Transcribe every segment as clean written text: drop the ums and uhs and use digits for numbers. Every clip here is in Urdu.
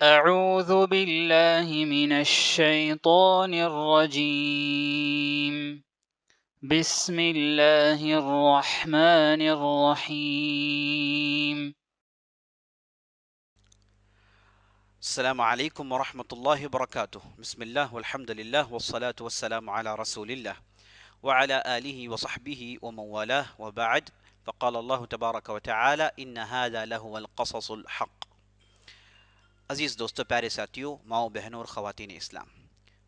أعوذ بالله من الشيطان الرجيم بسم الله الرحمن الرحيم السلام عليكم ورحمة الله وبركاته. بسم الله والحمد لله والصلاة والسلام على رسول الله وعلى آله وصحبه ومن والاه وبعد. فقال الله تبارك وتعالى إن هذا لهو القصص الحق. عزیز دوستو، پیارے ساتھیوں، ماؤں بہنوں اور خواتین اسلام،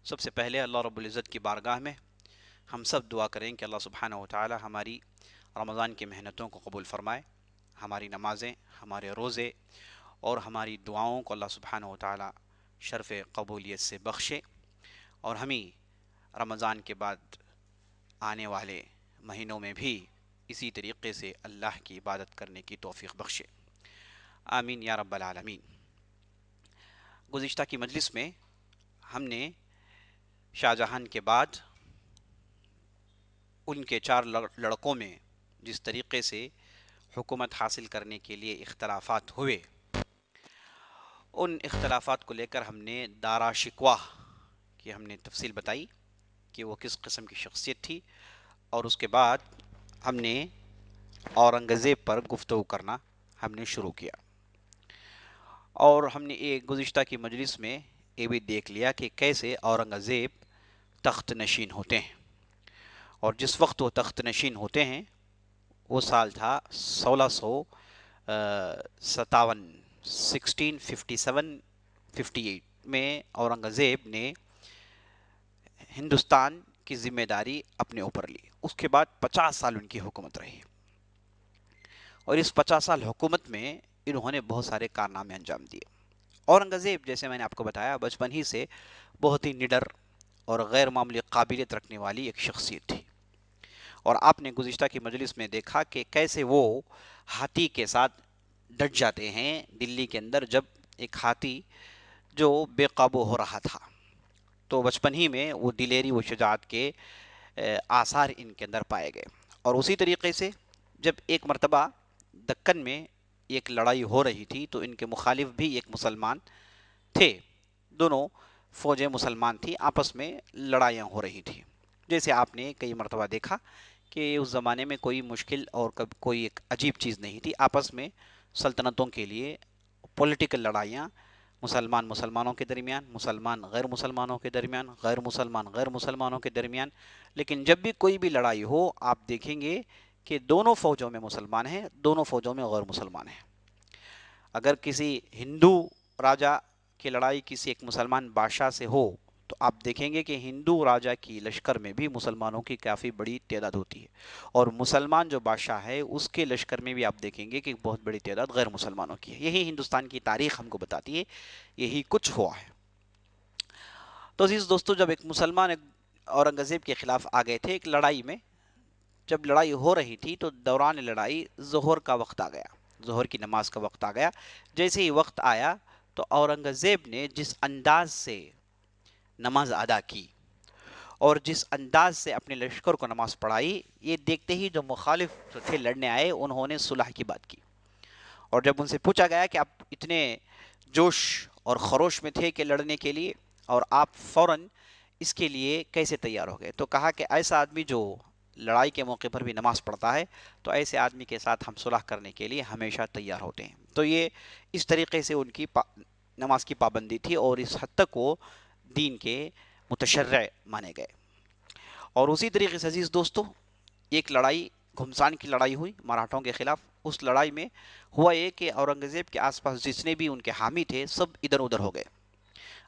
سب سے پہلے اللہ رب العزت کی بارگاہ میں ہم سب دعا کریں کہ اللہ سبحانہ و تعالی ہماری رمضان کی محنتوں کو قبول فرمائے، ہماری نمازیں، ہمارے روزے اور ہماری دعاؤں کو اللہ سبحانہ و تعالی شرف قبولیت سے بخشے، اور ہمیں رمضان کے بعد آنے والے مہینوں میں بھی اسی طریقے سے اللہ کی عبادت کرنے کی توفیق بخشے، آمین یا رب العالمین۔ گزشتہ کی مجلس میں ہم نے شاہ جہان کے بعد ان کے 4 لڑکوں میں جس طریقے سے حکومت حاصل کرنے کے لیے اختلافات ہوئے، ان اختلافات کو لے کر ہم نے دارا شکوہ کی ہم نے تفصیل بتائی کہ وہ کس قسم کی شخصیت تھی، اور اس کے بعد ہم نے اورنگزیب پر گفتگو کرنا ہم نے شروع کیا، اور ہم نے ایک گزشتہ کی مجلس میں یہ بھی دیکھ لیا کہ کیسے اورنگزیب تخت نشین ہوتے ہیں، اور جس وقت وہ تخت نشین ہوتے ہیں وہ سال تھا 1657، 1657-58 میں اورنگزیب نے ہندوستان کی ذمہ داری اپنے اوپر لی۔ اس کے بعد 50 سال ان کی حکومت رہی، اور اس 50 سال حکومت میں انہوں نے بہت سارے کارنامے انجام دیے۔ اورنگزیب، جیسے میں نے آپ کو بتایا، بچپن ہی سے بہت ہی نڈر اور غیر معمولی قابلیت رکھنے والی ایک شخصیت تھی، اور آپ نے گزشتہ کی مجلس میں دیکھا کہ کیسے وہ ہاتھی کے ساتھ ڈٹ جاتے ہیں دلی کے اندر، جب ایک ہاتھی جو بے قابو ہو رہا تھا، تو بچپن ہی میں وہ دلیری و شجاعت کے آثار ان کے اندر پائے گئے۔ اور اسی طریقے سے جب ایک مرتبہ دکن میں ایک لڑائی ہو رہی تھی تو ان کے مخالف بھی ایک مسلمان تھے، دونوں فوجیں مسلمان تھی، آپس میں لڑائیاں ہو رہی تھی۔ جیسے آپ نے کئی مرتبہ دیکھا کہ اس زمانے میں کوئی مشکل اور کوئی ایک عجیب چیز نہیں تھی، آپس میں سلطنتوں کے لیے پولیٹیکل لڑائیاں، مسلمانوں کے درمیان، مسلمان غیر مسلمانوں کے درمیان، غیر مسلمانوں کے درمیان، لیکن جب بھی کوئی بھی لڑائی ہو آپ دیکھیں گے کہ دونوں فوجوں میں مسلمان ہیں، دونوں فوجوں میں غیر مسلمان ہیں۔ اگر کسی ہندو راجا کی لڑائی کسی ایک مسلمان بادشاہ سے ہو تو آپ دیکھیں گے کہ ہندو راجا کی لشکر میں بھی مسلمانوں کی کافی بڑی تعداد ہوتی ہے، اور مسلمان جو بادشاہ ہے اس کے لشکر میں بھی آپ دیکھیں گے کہ بہت بڑی تعداد غیر مسلمانوں کی ہے۔ یہی ہندوستان کی تاریخ ہم کو بتاتی ہے، یہی کچھ ہوا ہے۔ تو عزیز دوستو، جب ایک مسلمان ایک اورنگزیب کے خلاف آ گئے تھے ایک لڑائی میں، جب لڑائی ہو رہی تھی تو دوران لڑائی ظہر کا وقت آ گیا، ظہر کی نماز کا وقت آ گیا۔ جیسے ہی وقت آیا تو اورنگزیب نے جس انداز سے نماز ادا کی اور جس انداز سے اپنے لشکر کو نماز پڑھائی، یہ دیکھتے ہی جو مخالف تھے لڑنے آئے انہوں نے صلح کی بات کی، اور جب ان سے پوچھا گیا کہ آپ اتنے جوش اور خروش میں تھے کہ لڑنے کے لیے، اور آپ فوراً اس کے لیے کیسے تیار ہو گئے، تو کہا کہ ایسا آدمی جو لڑائی کے موقع پر بھی نماز پڑھتا ہے تو ایسے آدمی کے ساتھ ہم صلح کرنے کے لیے ہمیشہ تیار ہوتے ہیں۔ تو یہ اس طریقے سے ان کی نماز کی پابندی تھی، اور اس حد تک وہ دین کے متشرع مانے گئے۔ اور اسی طریقے سے عزیز دوستو، ایک لڑائی گھمسان کی لڑائی ہوئی مراٹھوں کے خلاف۔ اس لڑائی میں ہوا یہ کہ اورنگزیب کے آس پاس جتنے بھی ان کے حامی تھے سب ادھر ادھر ہو گئے۔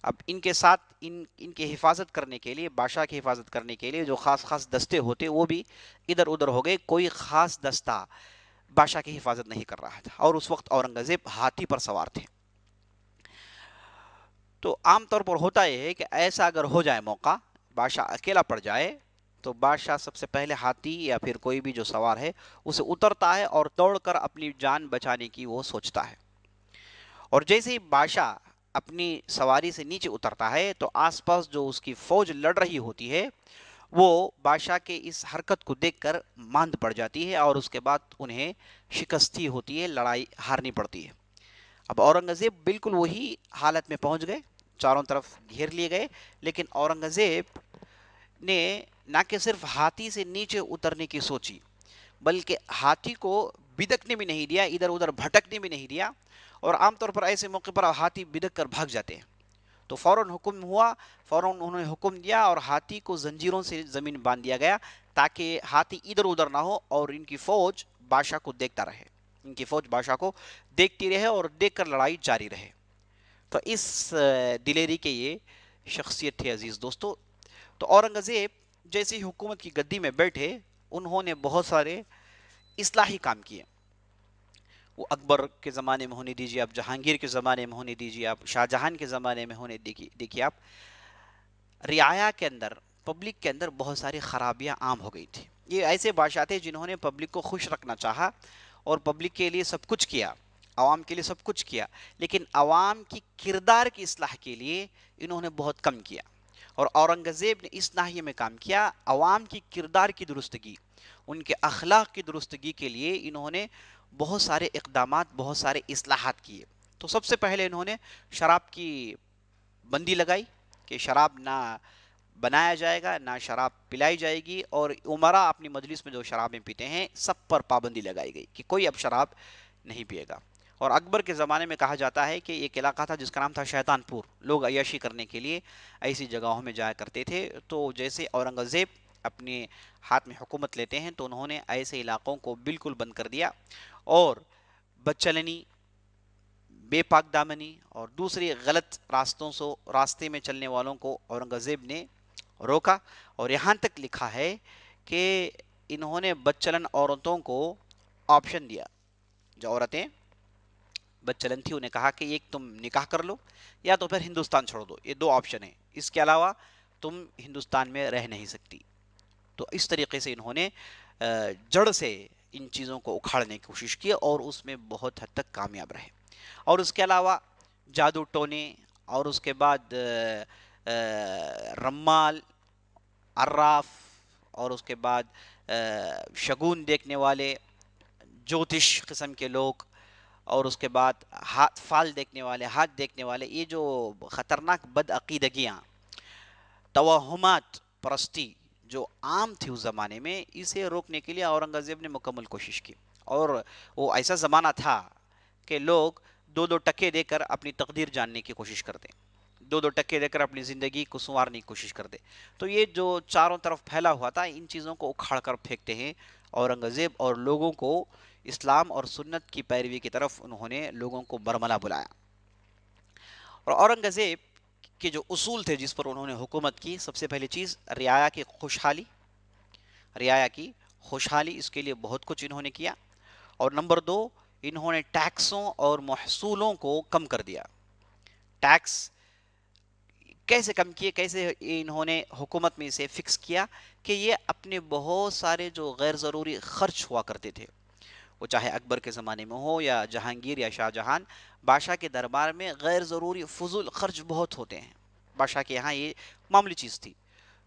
اب ان کے ساتھ ان کی حفاظت کرنے کے لیے، بادشاہ کی حفاظت کرنے کے لیے جو خاص خاص دستے ہوتے وہ بھی ادھر ادھر ہو گئے، کوئی خاص دستہ بادشاہ کی حفاظت نہیں کر رہا تھا، اور اس وقت اورنگزیب ہاتھی پر سوار تھے۔ تو عام طور پر ہوتا یہ ہے کہ ایسا اگر ہو جائے موقع، بادشاہ اکیلا پڑ جائے تو بادشاہ سب سے پہلے ہاتھی یا پھر کوئی بھی جو سوار ہے اسے اترتا ہے اور دوڑ کر اپنی جان بچانے کی وہ سوچتا ہے، اور جیسے ہی بادشاہ اپنی سواری سے نیچے اترتا ہے تو آس پاس جو اس کی فوج لڑ رہی ہوتی ہے وہ بادشاہ کے اس حرکت کو دیکھ کر ماند پڑ جاتی ہے، اور اس کے بعد انہیں شکستی ہوتی ہے، لڑائی ہارنی پڑتی ہے۔ اب اورنگزیب بالکل وہی حالت میں پہنچ گئے، چاروں طرف گھیر لیے گئے، لیکن اورنگزیب نے نہ کہ صرف ہاتھی سے نیچے اترنے کی سوچی، بلکہ ہاتھی کو بدکنے بھی نہیں دیا، ادھر ادھر بھٹکنے بھی نہیں دیا، اور عام طور پر ایسے موقع پر ہاتھی بدک کر بھاگ جاتے ہیں، تو فوراً حکم ہوا، فوراً انہوں نے حکم دیا اور ہاتھی کو زنجیروں سے زمین باندھ دیا گیا تاکہ ہاتھی ادھر ادھر نہ ہو اور ان کی فوج بادشاہ کو دیکھتا رہے، ان کی فوج بادشاہ کو دیکھتی رہے اور دیکھ کر لڑائی جاری رہے۔ تو اس دلیری کے یہ شخصیت تھے عزیز دوستو۔ تو اورنگزیب جیسی حکومت کی گدی میں بیٹھے، انہوں نے بہت سارے اصلاحی کام کیے۔ وہ اکبر کے زمانے میں ہونے دیجیے آپ، جہانگیر کے زمانے میں ہونے دیجیے آپ، شاہ جہان کے زمانے میں ہونے دیکھیے آپ، رعایا کے اندر، پبلک کے اندر بہت ساری خرابیاں عام ہو گئی تھی۔ یہ ایسے بادشاہ تھے جنہوں نے پبلک کو خوش رکھنا چاہا اور پبلک کے لیے سب کچھ کیا، عوام کے لیے سب کچھ کیا، لیکن عوام کی کردار کی اصلاح کے لیے انہوں نے بہت کم کیا، اور اورنگزیب نے اس ناحیے میں کام کیا، عوام کی کردار کی درستگی، ان کے اخلاق کی درستگی کے لیے انہوں نے بہت سارے اقدامات، بہت سارے اصلاحات کیے۔ تو سب سے پہلے انہوں نے شراب کی بندی لگائی کہ شراب نہ بنایا جائے گا، نہ شراب پلائی جائے گی، اور عمرا اپنی مجلس میں جو شرابیں پیتے ہیں سب پر پابندی لگائی گئی کہ کوئی اب شراب نہیں پیے گا۔ اور اکبر کے زمانے میں کہا جاتا ہے کہ ایک علاقہ تھا جس کا نام تھا شیطان پور، لوگ عیاشی کرنے کے لیے ایسی جگہوں میں جایا کرتے تھے۔ تو جیسے اورنگزیب اپنے ہاتھ میں حکومت لیتے ہیں تو انہوں نے ایسے علاقوں کو بالکل بند کر دیا، اور بدچلنی، بے پاک دامنی اور دوسری غلط راستے میں چلنے والوں کو اورنگزیب نے روکا، اور یہاں تک لکھا ہے کہ انہوں نے بدچلن عورتوں کو آپشن دیا، جو عورتیں بدچلن تھی انہیں کہا کہ ایک تم نکاح کر لو یا تو پھر ہندوستان چھوڑ دو، یہ دو آپشن ہیں، اس کے علاوہ تم ہندوستان میں رہ نہیں سکتی۔ تو اس طریقے سے انہوں نے جڑ سے ان چیزوں کو اکھاڑنے کی کوشش کی اور اس میں بہت حد تک کامیاب رہے۔ اور اس کے علاوہ جادو ٹونے، اور اس کے بعد رمال، عراف، اور اس کے بعد شگون دیکھنے والے، جوتش قسم کے لوگ، اور اس کے بعد ہاتھ فال دیکھنے والے، ہاتھ دیکھنے والے، یہ جو خطرناک بد عقیدگیاں، توہمات پرستی جو عام تھی اس زمانے میں، اسے روکنے کے لیے اورنگزیب نے مکمل کوشش کی۔ اور وہ ایسا زمانہ تھا کہ لوگ دو دو ٹکے دے کر اپنی تقدیر جاننے کی کوشش کرتے، دو دو ٹکے دے کر اپنی زندگی کو سنوارنے کی کوشش کرتے۔ تو یہ جو چاروں طرف پھیلا ہوا تھا، ان چیزوں کو اکھاڑ کر پھینکتے ہیں اورنگزیب، اور لوگوں کو اسلام اور سنت کی پیروی کی طرف انہوں نے لوگوں کو برملا بلایا۔ اور اورنگزیب کے جو اصول تھے جس پر انہوں نے حکومت کی، سب سے پہلی چیز رعایا کی خوشحالی، رعایا کی خوشحالی، اس کے لیے بہت کچھ انہوں نے کیا۔ اور نمبر دو، انہوں نے ٹیکسوں اور محصولوں کو کم کر دیا۔ ٹیکس کیسے کم کیے، کیسے انہوں نے حکومت میں اسے فکس کیا کہ یہ اپنے بہت سارے جو غیر ضروری خرچ ہوا کرتے تھے، وہ چاہے اکبر کے زمانے میں ہو یا جہانگیر یا شاہ جہان، بادشاہ کے دربار میں غیر ضروری فضول خرچ بہت ہوتے ہیں، بادشاہ کے یہاں یہ معمولی چیز تھی۔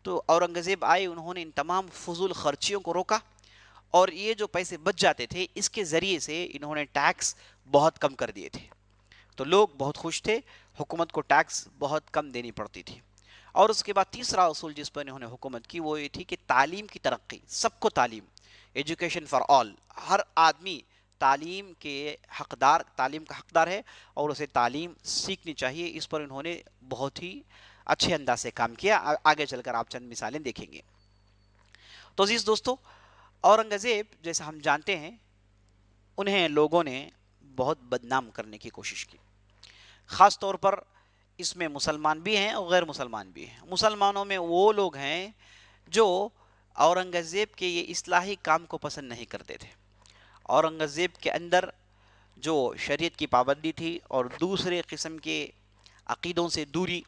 تو اورنگزیب آئے، انہوں نے ان تمام فضول خرچیوں کو روکا، اور یہ جو پیسے بچ جاتے تھے اس کے ذریعے سے انہوں نے ٹیکس بہت کم کر دیے تھے، تو لوگ بہت خوش تھے، حکومت کو ٹیکس بہت کم دینی پڑتی تھی۔ اور اس کے بعد تیسرا اصول جس پر انہوں نے حکومت کی وہ یہ تھی کہ تعلیم کی ترقی، سب کو تعلیم، ایجوکیشن فار آل، ہر آدمی تعلیم کے حقدار، تعلیم کا حقدار ہے اور اسے تعلیم سیکھنی چاہیے۔ اس پر انہوں نے بہت ہی اچھے انداز سے کام کیا، آگے چل کر آپ چند مثالیں دیکھیں گے۔ تو عزیز دوستو، اورنگزیب جیسا ہم جانتے ہیں، انہیں لوگوں نے بہت بدنام کرنے کی کوشش کی، خاص طور پر اس میں مسلمان بھی ہیں اور غیر مسلمان بھی ہیں۔ مسلمانوں میں وہ لوگ ہیں جو اورنگزیب کے یہ اصلاحی کام کو پسند نہیں کرتے تھے۔ اورنگزیب کے اندر جو شریعت کی پابندی تھی اور دوسرے قسم کے عقیدوں سے دوری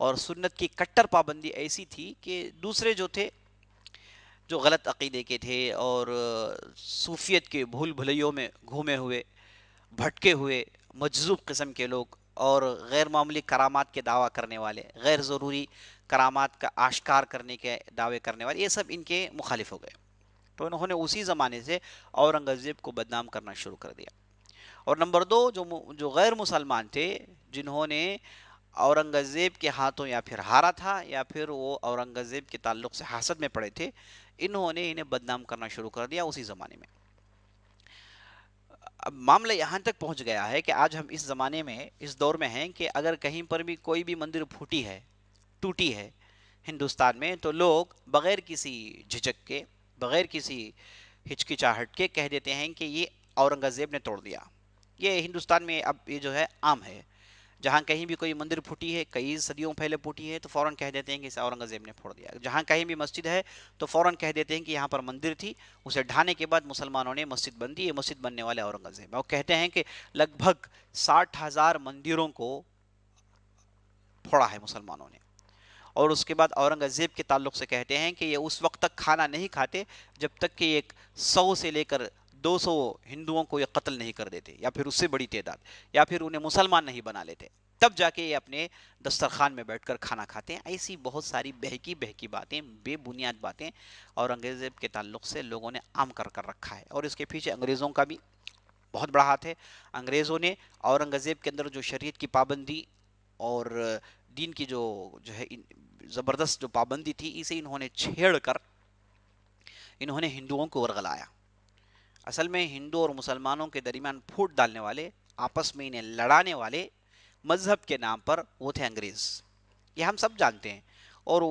اور سنت کی کٹر پابندی ایسی تھی کہ دوسرے جو تھے، جو غلط عقیدے کے تھے اور صوفیت کے بھول بھلیوں میں گھومے ہوئے، بھٹکے ہوئے مجذوب قسم کے لوگ، اور غیر معمولی کرامات کے دعویٰ کرنے والے، غیر ضروری کرامات کا آشکار کرنے کے دعوے کرنے والے، یہ سب ان کے مخالف ہو گئے۔ تو انہوں نے اسی زمانے سے اورنگزیب کو بدنام کرنا شروع کر دیا، اور نمبر دو جو غیر مسلمان تھے، جنہوں نے اورنگزیب کے ہاتھوں یا پھر ہارا تھا یا پھر وہ اورنگزیب کے تعلق سے حسد میں پڑے تھے، انہوں نے انہیں بدنام کرنا شروع کر دیا اسی زمانے میں۔ اب معاملہ یہاں تک پہنچ گیا ہے کہ آج ہم اس زمانے میں اس دور میں ہیں کہ اگر کہیں پر بھی کوئی بھی مندر پھوٹی ہے، ٹوٹی ہے ہندوستان میں، تو لوگ بغیر کسی جھجک کے، بغیر کسی ہچکچاہٹ کے کہہ دیتے ہیں کہ یہ اورنگزیب نے توڑ دیا۔ یہ ہندوستان میں اب یہ جو ہے عام ہے، جہاں کہیں بھی کوئی مندر پھوٹی ہے، کئی صدیوں پہلے پھوٹی ہے، تو فوراً کہہ دیتے ہیں کہ اسے اورنگزیب نے پھوڑ دیا۔ جہاں کہیں بھی مسجد ہے تو فوراً کہہ دیتے ہیں کہ یہاں پر مندر تھی، اسے ڈھانے کے بعد مسلمانوں نے مسجد بن دی، یہ مسجد بننے والے اورنگزیب ہے۔ اور کہتے ہیں کہ لگ بھگ 60,000 مندروں کو پھوڑا ہے مسلمانوں نے۔ اور اس کے بعد اورنگزیب کے تعلق سے کہتے ہیں کہ یہ اس وقت تک کھانا نہیں کھاتے جب تک کہ ایک 100 سے لے کر 200 ہندوؤں کو یہ قتل نہیں کر دیتے، یا پھر اس سے بڑی تعداد، یا پھر انہیں مسلمان نہیں بنا لیتے، تب جا کے یہ اپنے دسترخوان میں بیٹھ کر کھانا کھاتے ہیں۔ ایسی بہت ساری بہکی بہکی باتیں، بے بنیاد باتیں اورنگزیب کے تعلق سے لوگوں نے عام کر کر رکھا ہے، اور اس کے پیچھے انگریزوں کا بھی بہت بڑا ہاتھ ہے۔ انگریزوں نے اورنگزیب کے اندر جو شریعت کی پابندی اور دین کی جو ہے زبردست جو پابندی تھی، اسے انہوں نے چھیڑ کر انہوں نے ہندوؤں کو ورغلایا۔ اصل میں ہندو اور مسلمانوں کے درمیان پھوٹ ڈالنے والے، آپس میں انہیں لڑانے والے، مذہب کے نام پر وہ تھے انگریز۔ یہ ہم سب جانتے ہیں، اور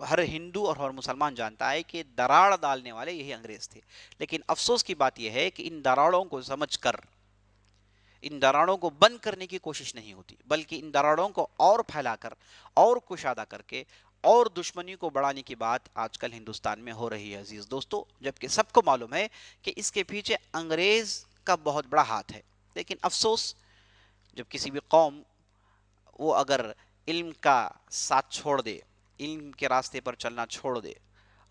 ہر ہندو اور ہر مسلمان جانتا ہے کہ دراڑ ڈالنے والے یہی انگریز تھے۔ لیکن افسوس کی بات یہ ہے کہ ان دراڑوں کو سمجھ کر، ان دراڑوں کو بند کرنے کی کوشش نہیں ہوتی، بلکہ ان دراڑوں کو اور پھیلا کر اور کشادہ کر کے اور دشمنی کو بڑھانے کی بات آج کل ہندوستان میں ہو رہی ہے عزیز دوستو، جبکہ سب کو معلوم ہے کہ اس کے پیچھے انگریز کا بہت بڑا ہاتھ ہے۔ لیکن افسوس، جب کسی بھی قوم وہ اگر علم کا ساتھ چھوڑ دے، علم کے راستے پر چلنا چھوڑ دے،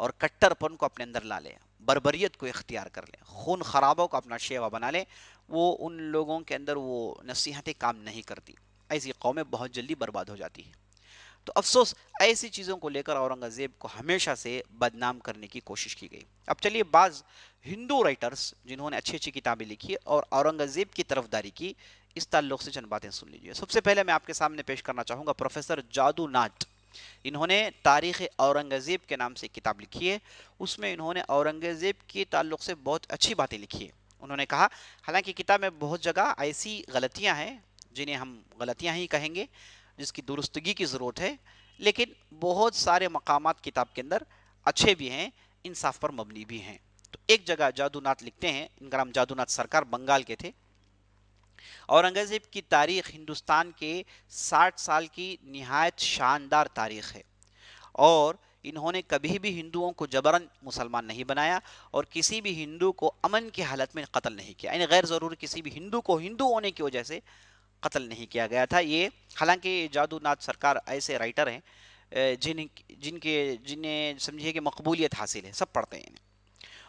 اور کٹر پن کو اپنے اندر لا لے، بربریت کو اختیار کر لے، خون خرابوں کو اپنا شیوا بنا لے، وہ ان لوگوں کے اندر وہ نصیحتیں کام نہیں کرتی، ایسی قومیں بہت جلدی برباد ہو جاتی ہیں۔ تو افسوس، ایسی چیزوں کو لے کر اورنگزیب کو ہمیشہ سے بدنام کرنے کی کوشش کی گئی۔ اب چلیے بعض ہندو رائٹرز جنہوں نے اچھی اچھی کتابیں لکھی اور اورنگزیب کی طرفداری کی، اس تعلق سے چند باتیں سن لیجیے۔ سب سے پہلے میں آپ کے سامنے پیش کرنا چاہوں گا پروفیسر جادو ناٹ۔ انہوں نے تاریخ اورنگزیب کے نام سے کتاب لکھی ہے، اس میں انہوں نے اورنگزیب کے تعلق سے بہت اچھی باتیں لکھی ہیں۔ انہوں نے کہا، حالانکہ کتاب میں بہت جگہ ایسی غلطیاں ہیں جنہیں ہم غلطیاں ہی کہیں گے، جس کی درستگی کی ضرورت ہے، لیکن بہت سارے مقامات کتاب کے اندر اچھے بھی ہیں، انصاف پر مبنی بھی ہیں۔ تو ایک جگہ جادو ناتھ لکھتے ہیں، ان کا نام جادو ناتھ سرکار بنگال کے تھے، اورنگزیب کی تاریخ ہندوستان کے 60 سال کی نہایت شاندار تاریخ ہے، اور انہوں نے کبھی بھی ہندوؤں کو جبراً مسلمان نہیں بنایا، اور کسی بھی ہندو کو امن کی حالت میں قتل نہیں کیا، یعنی غیر ضروری کسی بھی ہندو کو ہندو ہونے کی وجہ سے قتل نہیں کیا گیا تھا۔ یہ حالانکہ جادو ناتھ سرکار ایسے رائٹر ہیں جنہیں سمجھیے کہ مقبولیت حاصل ہے، سب پڑھتے ہیں انہیں۔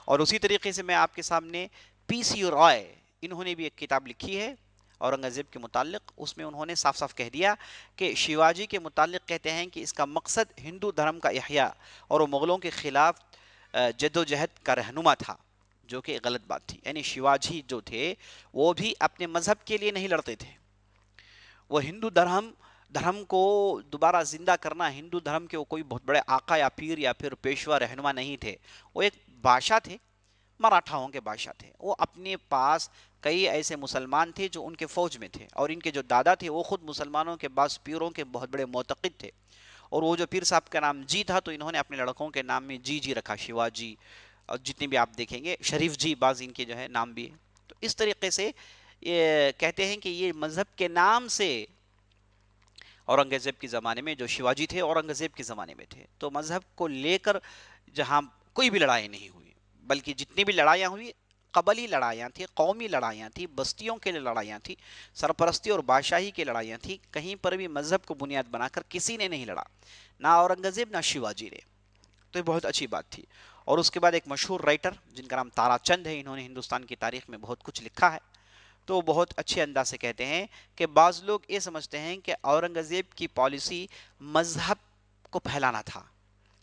اور اسی طریقے سے میں آپ کے سامنے پی سی رائے، انہوں نے بھی ایک کتاب لکھی ہے اورنگزیب کے متعلق، اس میں انہوں نے صاف صاف کہہ دیا کہ شیواجی کے متعلق کہتے ہیں کہ اس کا مقصد ہندو دھرم کا احیاء اور وہ مغلوں کے خلاف جد و جہد کا رہنما تھا، جو کہ غلط بات تھی۔ یعنی شیواجی جو تھے وہ بھی اپنے مذہب کے لیے نہیں لڑتے تھے، وہ ہندو دھرم کو دوبارہ زندہ کرنا، ہندو دھرم کے وہ کوئی بہت بڑے آقا یا پیر یا پھر پیشوا رہنما نہیں تھے، وہ ایک بادشاہ تھے، مراٹھاؤں کے بادشاہ تھے۔ وہ اپنے پاس کئی ایسے مسلمان تھے جو ان کے فوج میں تھے، اور ان کے جو دادا تھے وہ خود مسلمانوں کے بعض پیروں کے بہت بڑے معتقد تھے، اور وہ جو پیر صاحب کا نام جی تھا تو انہوں نے اپنے لڑکوں کے نام میں جی جی رکھا، شیواجی، اور جتنے بھی آپ دیکھیں گے شریف جی بعض ان کے جو ہے نام بھی ہیں۔ تو اس طریقے سے یہ کہتے ہیں کہ یہ مذہب کے نام سے اورنگزیب کے زمانے میں جو شیواجی تھے اورنگزیب کے زمانے میں تھے، تو مذہب کو لے کر جہاں کوئی بھی لڑائی نہیں ہوئی، بلکہ جتنی بھی لڑائیاں ہوئی قبلی لڑائیاں تھیں، قومی لڑائیاں تھیں، بستیوں کے لیے لڑائیاں تھیں، سرپرستی اور بادشاہی کی لڑائیاں تھیں، کہیں پر بھی مذہب کو بنیاد بنا کر کسی نے نہیں لڑا، نہ اورنگزیب نہ شیواجی نے۔ تو یہ بہت اچھی بات تھی۔ اور اس کے بعد ایک مشہور رائٹر جن کا نام تارا چند ہے، انہوں نے ہندوستان کی تاریخ میں بہت کچھ لکھا ہے، تو بہت اچھے انداز سے کہتے ہیں کہ بعض لوگ یہ سمجھتے ہیں کہ اورنگزیب کی پالیسی مذہب کو پھیلانا تھا،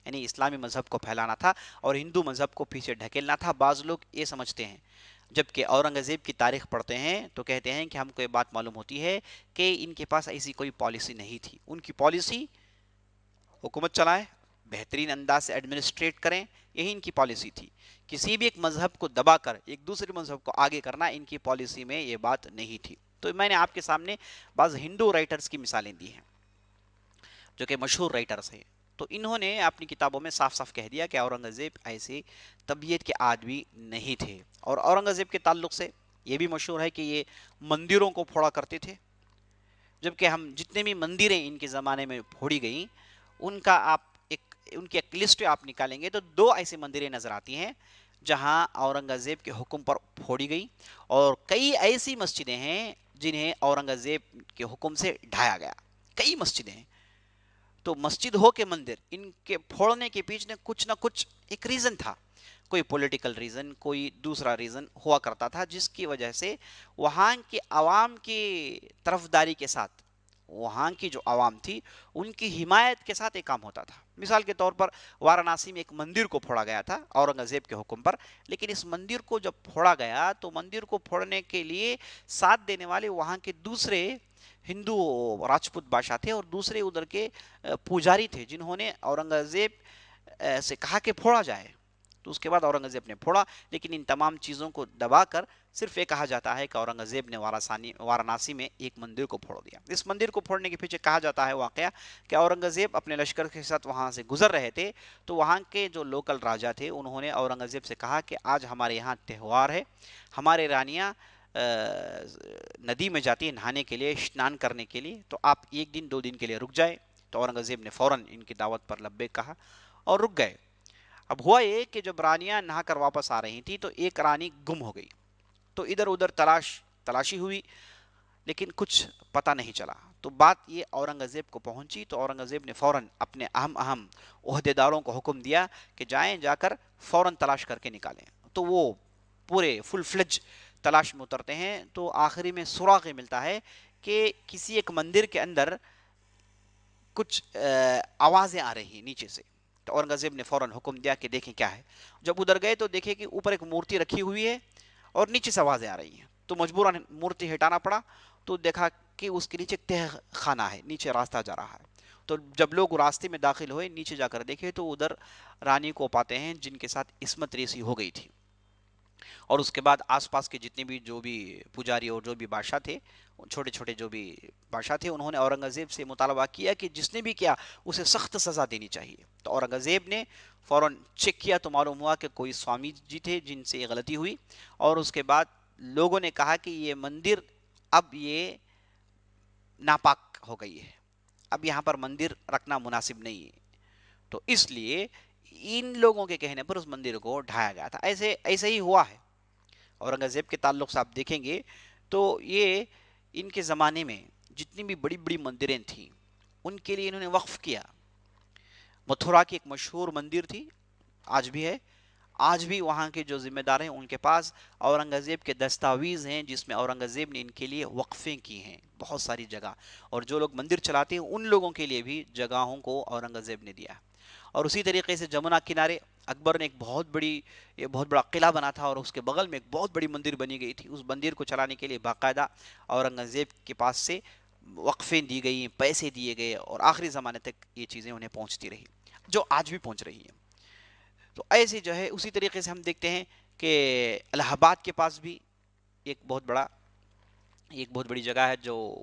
یعنی اسلامی مذہب کو پھیلانا تھا اور ہندو مذہب کو پیچھے ڈھکیلنا تھا، بعض لوگ یہ سمجھتے ہیں۔ جبکہ اورنگزیب کی تاریخ پڑھتے ہیں تو کہتے ہیں کہ ہم کو یہ بات معلوم ہوتی ہے کہ ان کے پاس ایسی کوئی پالیسی نہیں تھی. ان کی پالیسی حکومت چلائیں، بہترین انداز سے ایڈمنسٹریٹ کریں، یہی ان کی پالیسی تھی. کسی بھی ایک مذہب کو دبا کر ایک دوسرے مذہب کو آگے کرنا ان کی پالیسی میں یہ بات نہیں تھی. تو میں نے آپ کے سامنے بعض ہندو رائٹرز کی مثالیں دی ہیں جو کہ مشہور رائٹرز ہیں. تو انہوں نے اپنی کتابوں میں صاف صاف کہہ دیا کہ اورنگزیب ایسی طبیعت کے آدمی نہیں تھے. اور اورنگزیب کے تعلق سے یہ بھی مشہور ہے کہ یہ مندروں کو پھوڑا کرتے تھے. جبکہ ہم جتنے بھی مندریں ان کے زمانے میں پھوڑی گئیں ان کا آپ ان کی ایک لسٹ آپ نکالیں گے تو 2 ایسے مندریں نظر آتی ہیں جہاں اورنگزیب کے حکم پر پھوڑی گئی، اور کئی ایسی مسجدیں ہیں جنہیں اورنگزیب کے حکم سے ڈھایا گیا. کئی مسجدیں ہیں. تو مسجد ہو کے مندر، ان کے پھوڑنے کے پیچھے کچھ نہ کچھ ایک ریزن تھا. کوئی پولیٹیکل ریزن، کوئی دوسرا ریزن ہوا کرتا تھا جس کی وجہ سے وہاں کے عوام کی طرفداری کے ساتھ، وہاں کی جو عوام تھی ان کی حمایت کے ساتھ ایک کام ہوتا تھا. مثال کے طور پر وارانسی میں ایک مندر کو پھوڑا گیا تھا اورنگزیب کے حکم پر. لیکن اس مندر کو جب پھوڑا گیا تو مندر کو پھوڑنے کے لیے ساتھ دینے والے وہاں کے دوسرے ہندو راجپوت بادشاہ تھے اور دوسرے ادھر کے پجاری تھے جنہوں نے اورنگزیب سے کہا کہ پھوڑا جائے. تو اس کے بعد اورنگزیب نے پھوڑا. لیکن ان تمام چیزوں کو دبا کر صرف یہ کہا جاتا ہے کہ اورنگزیب نے وارانسی میں ایک مندر کو پھوڑ دیا. اس مندر کو پھوڑنے کے پیچھے کہا جاتا ہے واقعہ کہ اورنگزیب اپنے لشکر کے ساتھ وہاں سے گزر رہے تھے تو وہاں کے جو لوکل راجا تھے انہوں نے اورنگزیب سے کہا کہ آج ہمارے یہاں تہوار ہے، ہمارے رانیاں ندی میں جاتی ہیں نہانے کے لیے، اسنان کرنے کے لیے، تو آپ 1 دن 2 دن کے لیے رک جائیں. تو اورنگزیب نے فوراً ان کی دعوت پر لبیک کہا اور رک گئے. اب ہوا یہ کہ جب رانیاں نہا کر واپس آ رہی تھیں تو ایک رانی گم ہو گئی. تو ادھر ادھر تلاشی ہوئی لیکن کچھ پتہ نہیں چلا. تو بات یہ اورنگزیب کو پہنچی تو اورنگزیب نے فوراً اپنے اہم عہدیداروں کو حکم دیا کہ جائیں، جا کر فوراً تلاش کر کے نکالیں. تو وہ پورے فل فلج تلاش میں اترتے ہیں. تو آخری میں سراغ ملتا ہے کہ کسی ایک مندر کے اندر کچھ آوازیں آ رہی ہیں نیچے سے. تو اورنگزیب نے فوراً حکم دیا کہ دیکھیں کیا ہے. جب ادھر گئے تو دیکھیں کہ اوپر ایک مورتی رکھی ہوئی ہے اور نیچے سے آوازیں آ رہی ہیں. تو مجبوراً مورتی ہٹانا پڑا. تو دیکھا کہ اس کے نیچے تہ خانہ ہے، نیچے راستہ جا رہا ہے. تو جب لوگ راستے میں داخل ہوئے نیچے جا کر دیکھے تو ادھر رانی کو پاتے ہیں جن کے ساتھ عصمت ریسی ہو گئی تھی. اور اس کے بعد آس پاس کے جتنے بھی جو بھی پجاری اور جو بھی بادشاہ تھے، چھوٹے چھوٹے جو بھی بادشاہ تھے، انہوں نے اورنگزیب سے مطالبہ کیا کہ جس نے بھی کیا اسے سخت سزا دینی چاہیے. تو اورنگزیب نے فوراً چیک کیا تو معلوم ہوا کہ کوئی سوامی جی تھے جن سے یہ غلطی ہوئی. اور اس کے بعد لوگوں نے کہا کہ یہ مندر اب یہ ناپاک ہو گئی ہے، اب یہاں پر مندر رکھنا مناسب نہیں ہے. تو اس لیے ان لوگوں کے کہنے پر اس مندر کو ڈھایا گیا تھا. ایسے ہی ہوا ہے. اورنگزیب کے تعلق سے آپ دیکھیں گے تو یہ ان کے زمانے میں جتنی بھی بڑی بڑی مندریں تھیں ان کے لیے انہوں نے وقف کیا. متھرا کی ایک مشہور مندر تھی، آج بھی ہے. آج بھی وہاں کے جو ذمہ دار ہیں ان کے پاس اورنگزیب کے دستاویز ہیں جس میں اورنگزیب نے ان کے لیے وقفیں کی ہیں بہت ساری جگہ. اور جو لوگ مندر چلاتے ہیں ان لوگوں کے لیے بھی جگہوں کو اورنگزیب نے دیا. اور اسی طریقے سے جمنا کنارے اکبر نے ایک بہت بڑا قلعہ بنا تھا اور اس کے بغل میں ایک بہت بڑی مندر بنی گئی تھی. اس مندر کو چلانے کے لیے باقاعدہ اورنگزیب کے پاس سے وقفیں دی گئی، پیسے دیے گئے اور آخری زمانے تک یہ چیزیں انہیں پہنچتی رہی جو آج بھی پہنچ رہی ہیں. تو ایسے جو ہے اسی طریقے سے ہم دیکھتے ہیں کہ الہ آباد کے پاس بھی ایک بہت بڑی جگہ ہے جو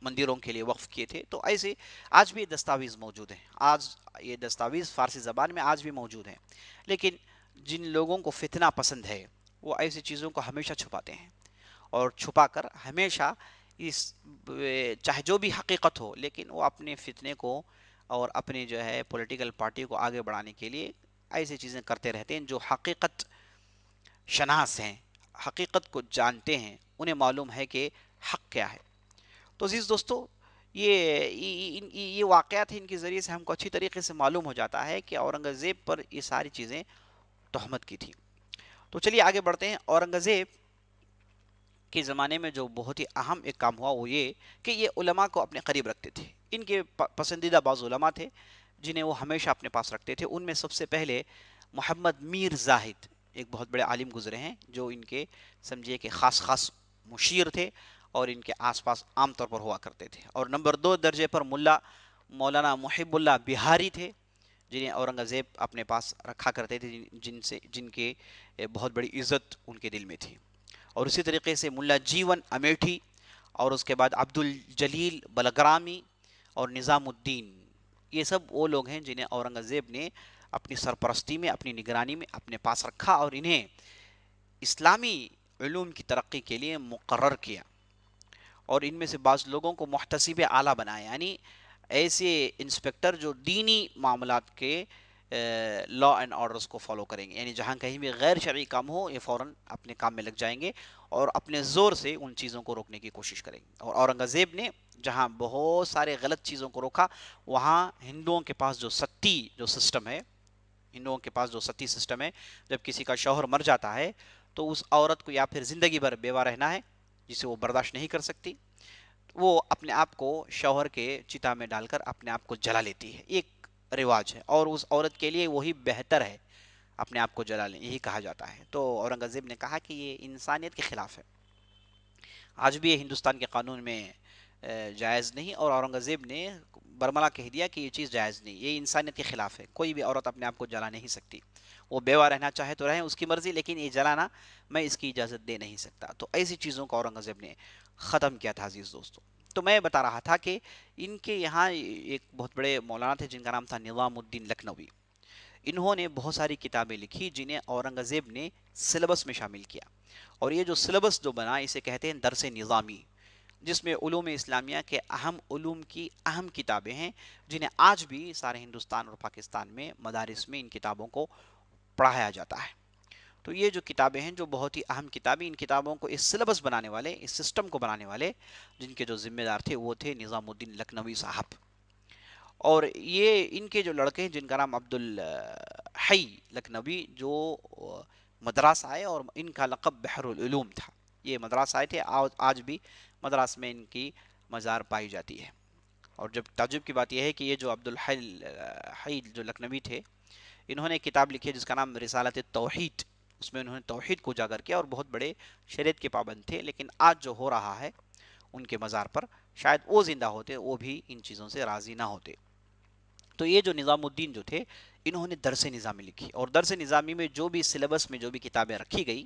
مندروں کے لیے وقف کیے تھے. تو ایسے آج بھی یہ دستاویز موجود ہیں. آج یہ دستاویز فارسی زبان میں آج بھی موجود ہیں. لیکن جن لوگوں کو فتنہ پسند ہے وہ ایسی چیزوں کو ہمیشہ چھپاتے ہیں اور چھپا کر ہمیشہ اس چاہے جو بھی حقیقت ہو لیکن وہ اپنے فتنے کو اور اپنی جو ہے پولیٹیکل پارٹی کو آگے بڑھانے کے لیے ایسی چیزیں کرتے رہتے ہیں. جو حقیقت شناس ہیں، حقیقت کو جانتے ہیں، انہیں معلوم ہے کہ حق کیا ہے. تو عزیز دوستو، یہ واقعات ہیں، ان کے ذریعے سے ہم کو اچھی طریقے سے معلوم ہو جاتا ہے کہ اورنگزیب پر یہ ساری چیزیں تہمت کی تھی. تو چلیے آگے بڑھتے ہیں. اورنگزیب کے زمانے میں جو بہت ہی اہم ایک کام ہوا وہ یہ کہ یہ علماء کو اپنے قریب رکھتے تھے. ان کے پسندیدہ بعض علماء تھے جنہیں وہ ہمیشہ اپنے پاس رکھتے تھے. ان میں سب سے پہلے محمد میر زاہد ایک بہت بڑے عالم گزرے ہیں جو ان کے سمجھیے کہ خاص خاص مشیر تھے اور ان کے آس پاس عام طور پر ہوا کرتے تھے. اور نمبر 2 درجے پر مولانا محب اللہ بہاری تھے، جنہیں اورنگزیب اپنے پاس رکھا کرتے تھے، جن کے بہت بڑی عزت ان کے دل میں تھی. اور اسی طریقے سے ملا جیون امیٹھی، اور اس کے بعد عبد الجلیل بلگرامی اور نظام الدین، یہ سب وہ لوگ ہیں جنہیں اورنگزیب نے اپنی سرپرستی میں، اپنی نگرانی میں اپنے پاس رکھا اور انہیں اسلامی علوم کی ترقی کے لیے مقرر کیا. اور ان میں سے بعض لوگوں کو محتسب اعلیٰ بنایا، یعنی ایسے انسپیکٹر جو دینی معاملات کے لا اینڈ آرڈرز کو فالو کریں گے، یعنی جہاں کہیں بھی غیر شرعی کام ہو یہ فوراً اپنے کام میں لگ جائیں گے اور اپنے زور سے ان چیزوں کو روکنے کی کوشش کریں گے. اور اورنگزیب نے جہاں بہت سارے غلط چیزوں کو روکا، وہاں ہندوؤں کے پاس جو ستی سسٹم ہے، جب کسی کا شوہر مر جاتا ہے تو اس عورت کو یا پھر زندگی بھر بیوہ رہنا ہے، جسے وہ برداشت نہیں کر سکتی، وہ اپنے آپ کو شوہر کے چتا میں ڈال کر اپنے آپ کو جلا لیتی ہے. ایک رواج ہے اور اس عورت کے لیے وہی بہتر ہے، اپنے آپ کو جلا لیں، یہی کہا جاتا ہے. تو اورنگزیب نے کہا کہ یہ انسانیت کے خلاف ہے. آج بھی یہ ہندوستان کے قانون میں جائز نہیں، اور اورنگزیب نے برملا کہہ دیا کہ یہ چیز جائز نہیں، یہ انسانیت کے خلاف ہے. کوئی بھی عورت اپنے آپ کو جلا نہیں سکتی، وہ بیوہ رہنا چاہے تو رہیں، اس کی مرضی، لیکن یہ جلانا میں اس کی اجازت دے نہیں سکتا. تو ایسی چیزوں کو اورنگزیب نے ختم کیا تھا. عزیز دوستو، تو میں بتا رہا تھا کہ ان کے یہاں ایک بہت بڑے مولانا تھے جن کا نام تھا نظام الدین لکھنوی. انہوں نے بہت ساری کتابیں لکھی جنہیں اورنگزیب نے سلیبس میں شامل کیا. اور یہ جو سلیبس جو بنا، اسے کہتے ہیں درس نظامی، جس میں علوم اسلامیہ کے اہم علوم کی اہم کتابیں ہیں، جنہیں آج بھی سارے ہندوستان اور پاکستان میں مدارس میں ان کتابوں کو پڑھایا جاتا ہے. تو یہ جو کتابیں ہیں، جو بہت ہی اہم کتابیں، ان کتابوں کو اس سلیبس بنانے والے، اس سسٹم کو بنانے والے، جن کے جو ذمہ دار تھے وہ تھے نظام الدین لکھنوی صاحب. اور یہ ان کے جو لڑکے ہیں جن کا نام عبد الحی لکھنوی، جو مدراس آئے، اور ان کا لقب بحر العلوم تھا. یہ مدراس آئے تھے، آج بھی مدراس میں ان کی مزار پائی جاتی ہے. اور جب تعجب کی بات یہ ہے کہ یہ جو عبد الحی جو لکھنوی تھے، انہوں نے کتاب لکھی ہے جس کا نام رسالت توحید. اس میں انہوں نے توحید کو اجاگر کیا، اور بہت بڑے شریعت کے پابند تھے. لیکن آج جو ہو رہا ہے ان کے مزار پر، شاید وہ زندہ ہوتے وہ بھی ان چیزوں سے راضی نہ ہوتے. تو یہ جو نظام الدین جو تھے، انہوں نے درس نظامی لکھی. اور درس نظامی میں جو بھی سلیبس میں جو بھی کتابیں رکھی گئی،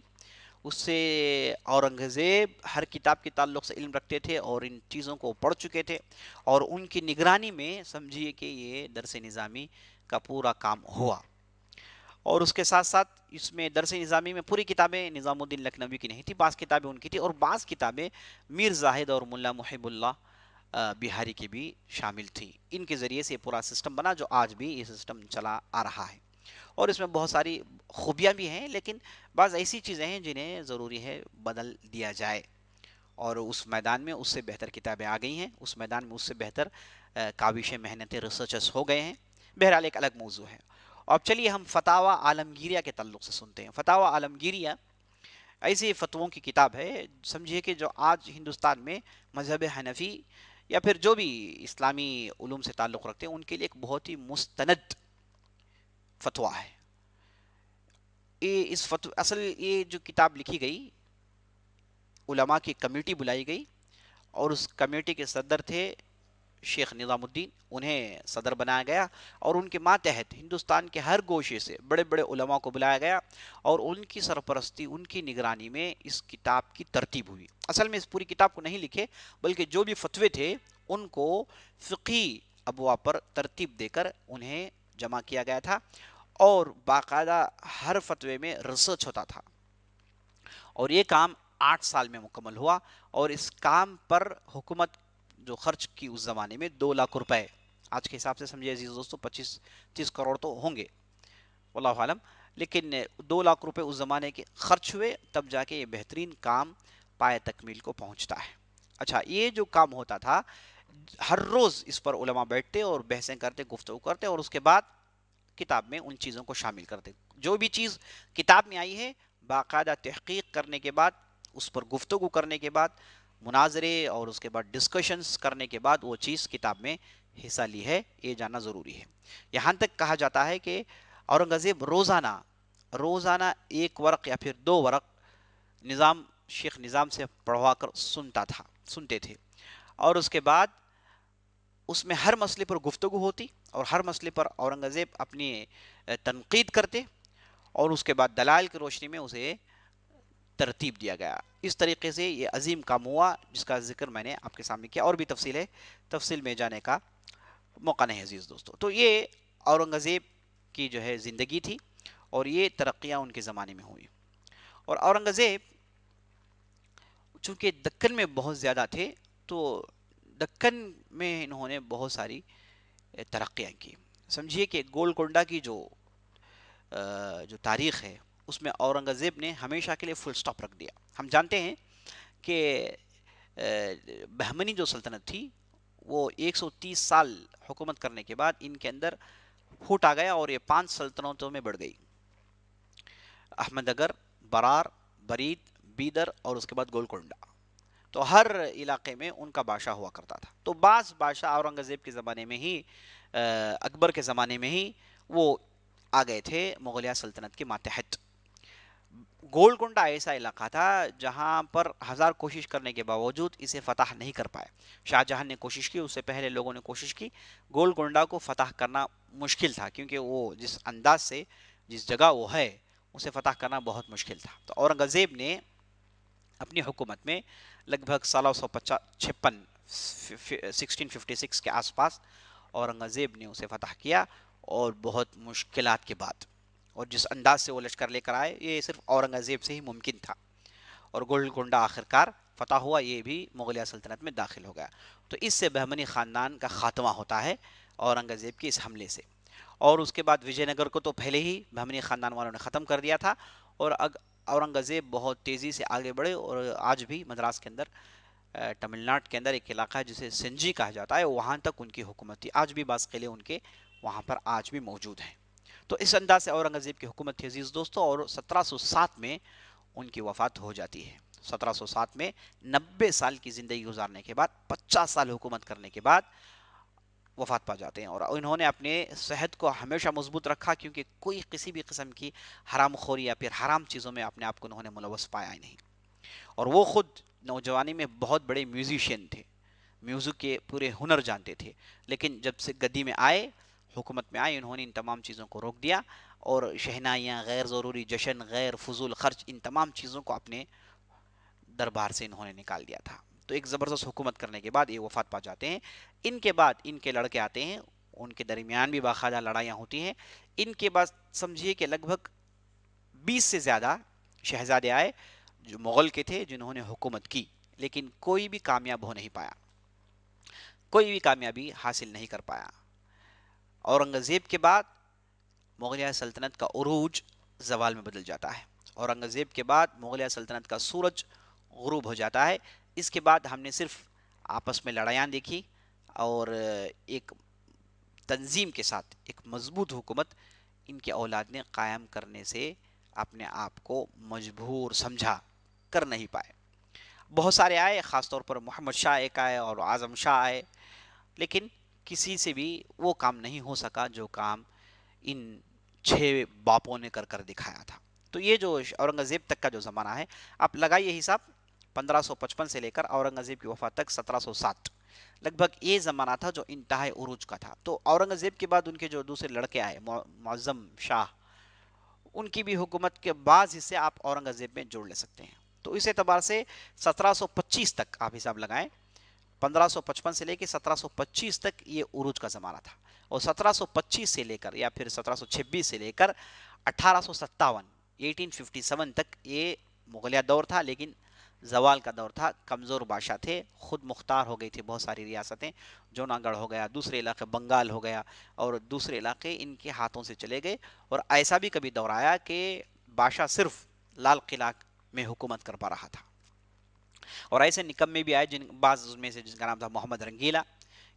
اس سے اورنگزیب ہر کتاب کے تعلق سے علم رکھتے تھے اور ان چیزوں کو پڑھ چکے تھے. اور ان کی نگرانی میں سمجھیے کہ یہ درس نظامی کا پورا کام ہوا. اور اس کے ساتھ ساتھ اس میں درس نظامی میں پوری کتابیں نظام الدین لکھنوی کی نہیں تھی، بعض کتابیں ان کی تھی، اور بعض کتابیں میر زاہد اور ملا محب اللہ بہاری کی بھی شامل تھی. ان کے ذریعے سے یہ پورا سسٹم بنا جو آج بھی یہ سسٹم چلا آ رہا ہے. اور اس میں بہت ساری خوبیاں بھی ہیں، لیکن بعض ایسی چیزیں ہیں جنہیں ضروری ہے بدل دیا جائے. اور اس میدان میں اس سے بہتر کتابیں آ گئی ہیں، اس میدان میں اس سے بہتر کاوشیں، محنتیں، ریسرچز ہو گئے ہیں. بہرحال ایک الگ موضوع ہے. اب چلیے ہم فتاوی عالمگیریہ کے تعلق سے سنتے ہیں. فتاوی عالمگیریہ ایسی فتووں کی کتاب ہے، سمجھیے کہ جو آج ہندوستان میں مذہب حنفی یا پھر جو بھی اسلامی علوم سے تعلق رکھتے ہیں ان کے لیے ایک بہت ہی مستند فتویٰ ہے. اصل یہ جو کتاب لکھی گئی، علماء کی کمیٹی بلائی گئی، اور اس کمیٹی کے صدر تھے شیخ نظام الدین. انہیں صدر بنایا گیا، اور ان کے ماتحت ہندوستان کے ہر گوشے سے بڑے بڑے علماء کو بلایا گیا، اور ان کی سرپرستی، ان کی نگرانی میں اس کتاب کی ترتیب ہوئی. اصل میں اس پوری کتاب کو نہیں لکھے، بلکہ جو بھی فتوے تھے ان کو فقہی ابواب پر ترتیب دے کر انہیں جمع کیا گیا تھا، اور باقاعدہ ہر فتوے میں ریسرچ ہوتا تھا. اور یہ کام 8 سال میں مکمل ہوا. اور اس کام پر حکومت جو خرچ کی اس زمانے میں 2 لاکھ روپے، آج کے حساب سے سمجھے عزیز دوستو 25-30 کروڑ تو ہوں گے، واللہ عالم، لیکن 2 لاکھ روپے اس زمانے کے خرچ ہوئے، تب جا کے یہ بہترین کام پائے تکمیل کو پہنچتا ہے. اچھا، یہ جو کام ہوتا تھا، ہر روز اس پر علماء بیٹھتے اور بحثیں کرتے، گفتگو کرتے، اور اس کے بعد کتاب میں ان چیزوں کو شامل کرتے. جو بھی چیز کتاب میں آئی ہے، باقاعدہ تحقیق کرنے کے بعد، اس پر گفتگو کرنے کے بعد، مناظرے اور اس کے بعد ڈسکشنز کرنے کے بعد وہ چیز کتاب میں حصہ لی ہے، یہ جاننا ضروری ہے. یہاں تک کہا جاتا ہے کہ اورنگزیب روزانہ روزانہ ایک ورق یا پھر دو ورق شیخ نظام سے پڑھوا کر سنتے تھے، اور اس کے بعد اس میں ہر مسئلے پر گفتگو ہوتی، اور ہر مسئلے پر اورنگزیب اپنی تنقید کرتے، اور اس کے بعد دلائل کی روشنی میں اسے ترتیب دیا گیا۔ اس طریقے سے یہ عظیم کام ہوا جس کا ذکر میں نے آپ کے سامنے کیا، اور بھی تفصیل میں جانے کا موقع نہیں عزیز دوستو۔ تو یہ اورنگزیب کی جو ہے زندگی تھی، اور یہ ترقیاں ان کے زمانے میں ہوئی۔ اور اورنگزیب چونکہ دکن میں بہت زیادہ تھے، تو دکن میں انہوں نے بہت ساری ترقیاں کی۔ سمجھیے کہ گولکنڈہ کی جو تاریخ ہے اس میں اورنگزیب نے ہمیشہ کے لیے فل سٹاپ رکھ دیا۔ ہم جانتے ہیں کہ بہمنی جو سلطنت تھی وہ 130 سال حکومت کرنے کے بعد ان کے اندر پھوٹ آ گیا، اور یہ 5 سلطنتوں میں بڑھ گئی: احمد اگر، برار، برید، بیدر، اور اس کے بعد گولکنڈہ۔ تو ہر علاقے میں ان کا بادشاہ ہوا کرتا تھا۔ تو بعض بادشاہ اورنگزیب کے زمانے میں ہی، اکبر کے زمانے میں ہی وہ آ گئے تھے مغلیہ سلطنت کے ماتحت۔ گولکنڈہ ایسا علاقہ تھا جہاں پر ہزار کوشش کرنے کے باوجود اسے فتح نہیں کر پائے۔ شاہ جہاں نے کوشش کی، اس سے پہلے لوگوں نے کوشش کی، گولکنڈہ کو فتح کرنا مشکل تھا، کیونکہ وہ جس انداز سے، جس جگہ وہ ہے، اسے فتح کرنا بہت مشکل تھا۔ تو اورنگزیب نے اپنی حکومت میں لگ بھگ 1656 کے آس پاس اورنگزیب نے اسے فتح کیا، اور بہت مشکلات کے بعد، اور جس انداز سے وہ لشکر لے کر آئے یہ صرف اورنگزیب سے ہی ممکن تھا، اور گولکنڈہ آخرکار فتح ہوا، یہ بھی مغلیہ سلطنت میں داخل ہو گیا۔ تو اس سے بہمنی خاندان کا خاتمہ ہوتا ہے اورنگزیب کے اس حملے سے۔ اور اس کے بعد وجے نگر کو تو پہلے ہی بہمنی خاندان والوں نے ختم کر دیا تھا، اور اورنگزیب بہت تیزی سے آگے بڑھے، اور آج بھی مدراس کے اندر، تمل ناڈ کے اندر ایک علاقہ ہے جسے سنجی کہا جاتا ہے، وہاں تک ان کی حکومت تھی۔ آج بھی بعض قلعے ان کے وہاں پر آج بھی موجود ہیں۔ تو اس انداز سے اورنگزیب کی حکومت تھی عزیز دوستو، اور 1707 میں ان کی وفات ہو جاتی ہے۔ 1707 میں 90 سال کی زندگی گزارنے کے بعد، 50 سال حکومت کرنے کے بعد وفات پا جاتے ہیں۔ اور انہوں نے اپنے صحت کو ہمیشہ مضبوط رکھا، کیونکہ کوئی کسی بھی قسم کی حرام خوری یا پھر حرام چیزوں میں اپنے آپ کو انہوں نے ملوث پایا ہی نہیں۔ اور وہ خود نوجوانی میں بہت بڑے میوزیشین تھے، میوزک کے پورے ہنر جانتے تھے، لیکن جب سے گدی میں آئے، حکومت میں آئے، انہوں نے ان تمام چیزوں کو روک دیا، اور شہنائیاں، غیر ضروری جشن، غیر فضول خرچ، ان تمام چیزوں کو اپنے دربار سے انہوں نے نکال دیا تھا۔ تو ایک زبردست حکومت کرنے کے بعد یہ وفات پا جاتے ہیں۔ ان کے بعد ان کے لڑکے آتے ہیں، ان کے درمیان بھی باقاعدہ لڑائیاں ہوتی ہیں۔ ان کے بعد سمجھیے کہ لگ بھگ 20 سے زیادہ شہزادے آئے جو مغل کے تھے، جنہوں نے حکومت کی، لیکن کوئی بھی کامیاب ہو نہیں پایا، کوئی بھی کامیابی حاصل نہیں کر پایا۔ اورنگزیب کے بعد مغلیہ سلطنت کا عروج زوال میں بدل جاتا ہے۔ اورنگزیب کے بعد مغلیہ سلطنت کا سورج غروب ہو جاتا ہے۔ اس کے بعد ہم نے صرف آپس میں لڑائیاں دیکھی، اور ایک تنظیم کے ساتھ ایک مضبوط حکومت ان کے اولاد نے قائم کرنے سے اپنے آپ کو مجبور سمجھا، کر نہیں پائے۔ بہت سارے آئے، خاص طور پر محمد شاہ ایک آئے، اور اعظم شاہ آئے، لیکن کسی سے بھی وہ کام نہیں ہو سکا جو کام ان 6 باپوں نے کر دکھایا تھا۔ تو یہ جو اورنگزیب تک کا جو زمانہ ہے، آپ لگائیے حساب، 1555 سے لے کر اورنگزیب کی وفات تک 1707، لگ بھگ یہ زمانہ تھا جو انتہائی عروج کا تھا۔ تو اورنگزیب کے بعد ان کے جو دوسرے لڑکے آئے، معظم شاہ، ان کی بھی حکومت کے بعض حصے آپ اورنگزیب میں جوڑ لے سکتے ہیں۔ تو اس اعتبار سے 1725 تک آپ حساب لگائیں، 1555 سے لے کے 1725 تک یہ عروج کا زمانہ تھا، اور 1725 سے لے کر یا پھر 1726 سے لے کر 1857 1857 تک یہ مغلیہ دور تھا، لیکن زوال کا دور تھا۔ کمزور بادشاہ تھے، خود مختار ہو گئی تھی بہت ساری ریاستیں، جوناگڑھ ہو گیا، دوسرے علاقے بنگال ہو گیا، اور دوسرے علاقے ان کے ہاتھوں سے چلے گئے۔ اور ایسا بھی کبھی دور آیا کہ بادشاہ صرف لال قلعہ میں حکومت کر پا رہا تھا، اور ایسے نکمے بھی آئے، بعض میں سے جن کا نام تھا محمد رنگیلا۔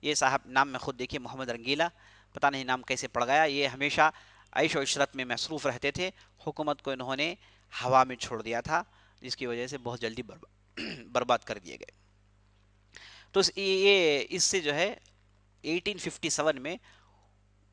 یہ صاحب نام میں خود دیکھیے، محمد رنگیلا، پتہ نہیں نام کیسے پڑ گیا۔ یہ ہمیشہ عیش و عشرت میں مصروف رہتے تھے، حکومت کو انہوں نے ہوا میں چھوڑ دیا تھا، جس کی وجہ سے بہت جلدی برباد کر دیے گئے۔ تو یہ اس سے جو ہے 1857 میں